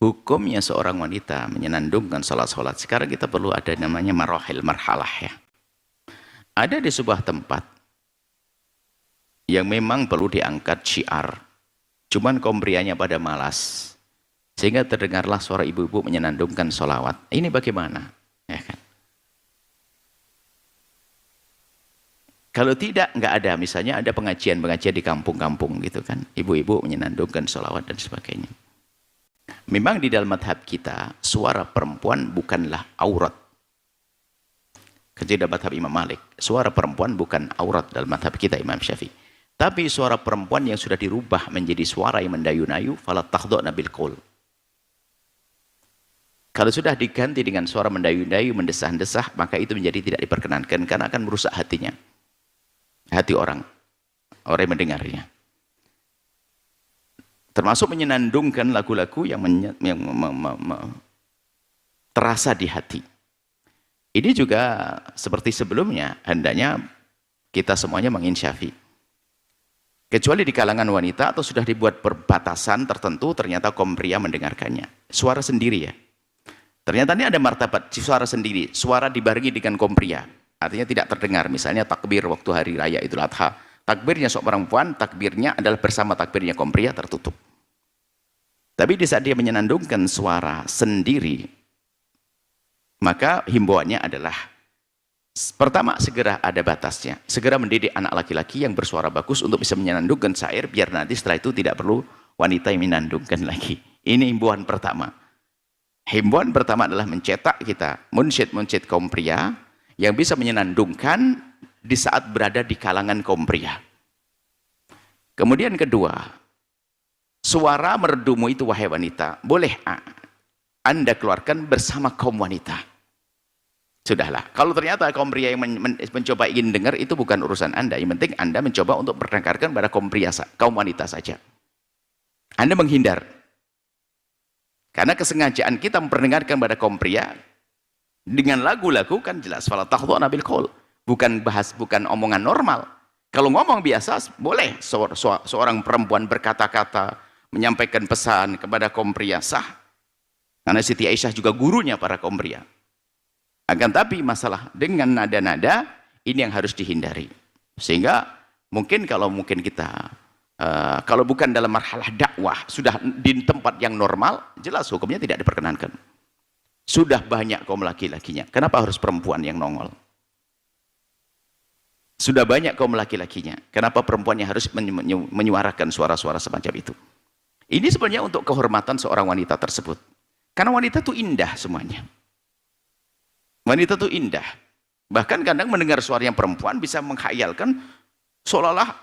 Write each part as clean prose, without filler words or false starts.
hukumnya seorang wanita menyenandungkan sholat-sholat. Sekarang kita perlu ada namanya marahil, marhalah ya. Ada di sebuah tempat yang memang perlu diangkat syiar. Cuman kaum prianya pada malas. Sehingga terdengarlah suara ibu-ibu menyenandungkan sholawat. Ini bagaimana? Ya kan? Kalau tidak, nggak ada. Misalnya ada pengajian-pengajian di kampung-kampung gitu kan. Ibu-ibu menyenandungkan sholawat dan sebagainya. Memang di dalam madhab kita, suara perempuan bukanlah aurat. Ketika madhab Imam Malik, suara perempuan bukan aurat dalam madhab kita Imam Syafi'i. Tapi suara perempuan yang sudah dirubah menjadi suara yang mendayu-nayu, fala takhdha'na bil qaul. Kalau sudah diganti dengan suara mendayu-dayu, mendesah-desah, maka itu menjadi tidak diperkenankan karena akan merusak hatinya. Hati orang yang mendengarnya. Termasuk menyenandungkan lagu-lagu yang terasa di hati. Ini juga seperti sebelumnya, hendaknya kita semuanya menginsyafi. Kecuali di kalangan wanita atau sudah dibuat perbatasan tertentu, ternyata kaum pria mendengarkannya. Suara sendiri ya. Ternyata ini ada martabat suara sendiri, suara dibarengi dengan kaum pria. Artinya tidak terdengar, misalnya takbir waktu hari raya Idul Adha. Takbirnya seorang perempuan, takbirnya adalah bersama takbirnya kaum pria tertutup. Tapi di saat dia menyenandungkan suara sendiri, maka himbauannya adalah, pertama segera ada batasnya. Segera mendidik anak laki-laki yang bersuara bagus untuk bisa menyenandungkan syair, biar nanti setelah itu tidak perlu wanita yang menyenandungkan lagi. Ini himbauan pertama. Himbauan pertama adalah mencetak kita munsyid-munsyid kaum pria yang bisa menyenandungkan di saat berada di kalangan kaum pria. Kemudian kedua, suara merdumu itu wahai wanita, boleh Anda keluarkan bersama kaum wanita. Sudahlah, kalau ternyata kaum pria yang mencoba ingin dengar, itu bukan urusan Anda. Yang penting Anda mencoba untuk mendengarkan pada kaum pria, kaum wanita saja. Anda menghindar. Karena kesengajaan kita memperdengarkan pada kaum pria dengan lagu-lagu kan jelas fala takhdha'na bil qaul. Bukan omongan normal. Kalau ngomong biasa boleh seorang perempuan berkata-kata menyampaikan pesan kepada kaum pria sah. Karena Siti Aisyah juga gurunya para kaum pria. Akan tapi masalah dengan nada-nada ini yang harus dihindari. Sehingga kalau kita kalau bukan dalam marhalah dakwah, sudah di tempat yang normal, jelas hukumnya tidak diperkenankan. Sudah banyak kaum laki-lakinya, kenapa harus perempuan yang nongol? Sudah banyak kaum laki-lakinya, kenapa perempuannya harus menyuarakan suara-suara semacam itu? Ini sebenarnya untuk kehormatan seorang wanita tersebut. Karena wanita itu indah semuanya. Wanita itu indah. Bahkan kadang mendengar suara yang perempuan bisa menghayalkan seolah-olah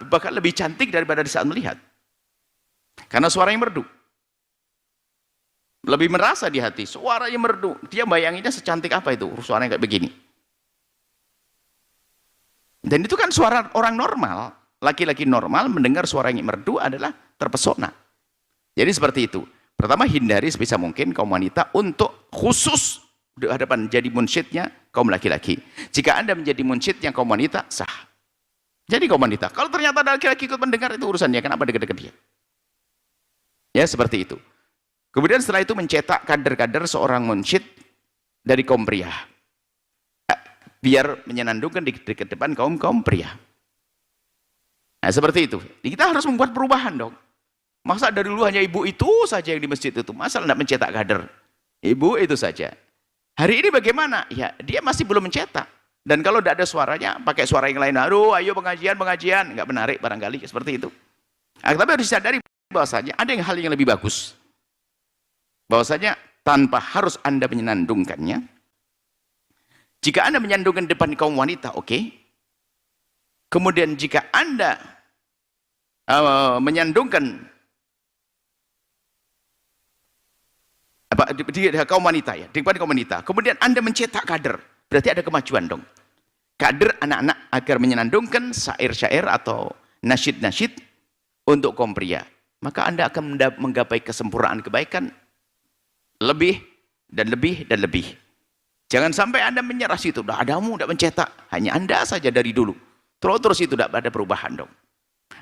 bahkan lebih cantik daripada di saat melihat. Karena suaranya merdu. Lebih merasa di hati, suaranya merdu. Dia bayanginnya secantik apa itu, suaranya kayak begini. Dan itu kan suara orang normal. Laki-laki normal mendengar suara yang merdu adalah terpesona. Jadi seperti itu. Pertama, hindari sebisa mungkin kaum wanita untuk khusus di hadapan jadi munsyidnya kaum laki-laki. Jika Anda menjadi munsyidnya kaum wanita, sah. Jadi kaum wanita, kalau ternyata ada laki-laki ikut mendengar, itu urusannya, kenapa dekat-dekat dia? Ya seperti itu. Kemudian setelah itu mencetak kader-kader seorang munsyid dari kaum pria. Biar menyenandungkan di depan kaum pria. Nah seperti itu. Kita harus membuat perubahan dong. Masa dari dulu hanya ibu itu saja yang di masjid itu? Masa tidak mencetak kader? Ibu itu saja. Hari ini bagaimana? Ya dia masih belum mencetak. Dan kalau tidak ada suaranya, pakai suara yang lain, aduh ayo pengajian, nggak menarik barangkali, seperti itu. Tapi harus disadari bahwasanya ada hal yang lebih bagus. Bahwasanya tanpa harus Anda menyenandungkannya, jika Anda menyenandungkan depan kaum wanita, oke. Kemudian jika Anda menyandungkan di kaum wanita ya, di depan kaum wanita, kemudian Anda mencetak kader, berarti ada kemajuan dong. Kader anak-anak agar menyenandungkan syair-syair atau nasyid-nasyid untuk kaum pria. Maka Anda akan menggapai kesempurnaan kebaikan lebih dan lebih dan lebih. Jangan sampai Anda menyerah situ. Adamu tidak mencetak, hanya Anda saja dari dulu. Terus itu tidak ada perubahan dong.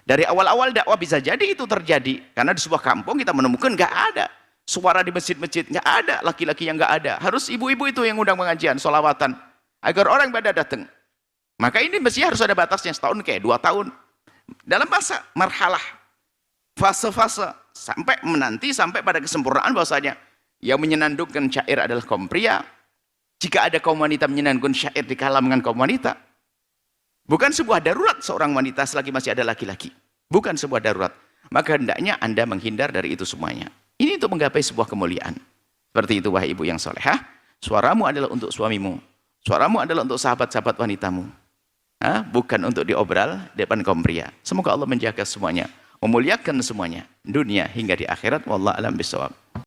Dari awal-awal dakwah bisa jadi itu terjadi. Karena di sebuah kampung kita menemukan nggak ada. Suara di masjid-masjid nggak ada. Laki-laki yang nggak ada. Harus ibu-ibu itu yang undang pengajian, sholawatan. Agar orang pada datang. Maka ini mesti harus ada batasnya. Setahun kayak 2 tahun. Dalam masa marhalah. Fase-fase. Sampai pada kesempurnaan bahwasanya yang menyenandungkan syair adalah kaum pria. Jika ada kaum wanita menyenandungkan syair di kalangan kaum wanita. Bukan sebuah darurat seorang wanita selagi masih ada laki-laki. Bukan sebuah darurat. Maka hendaknya Anda menghindar dari itu semuanya. Ini untuk menggapai sebuah kemuliaan. Seperti itu wahai ibu yang solehah. Suaramu adalah untuk suamimu. Suaramu adalah untuk sahabat-sahabat wanitamu. Bukan untuk diobral depan kaum pria. Semoga Allah menjaga semuanya. Memuliakan semuanya. Dunia hingga di akhirat. Wallahu a'lam bishawab.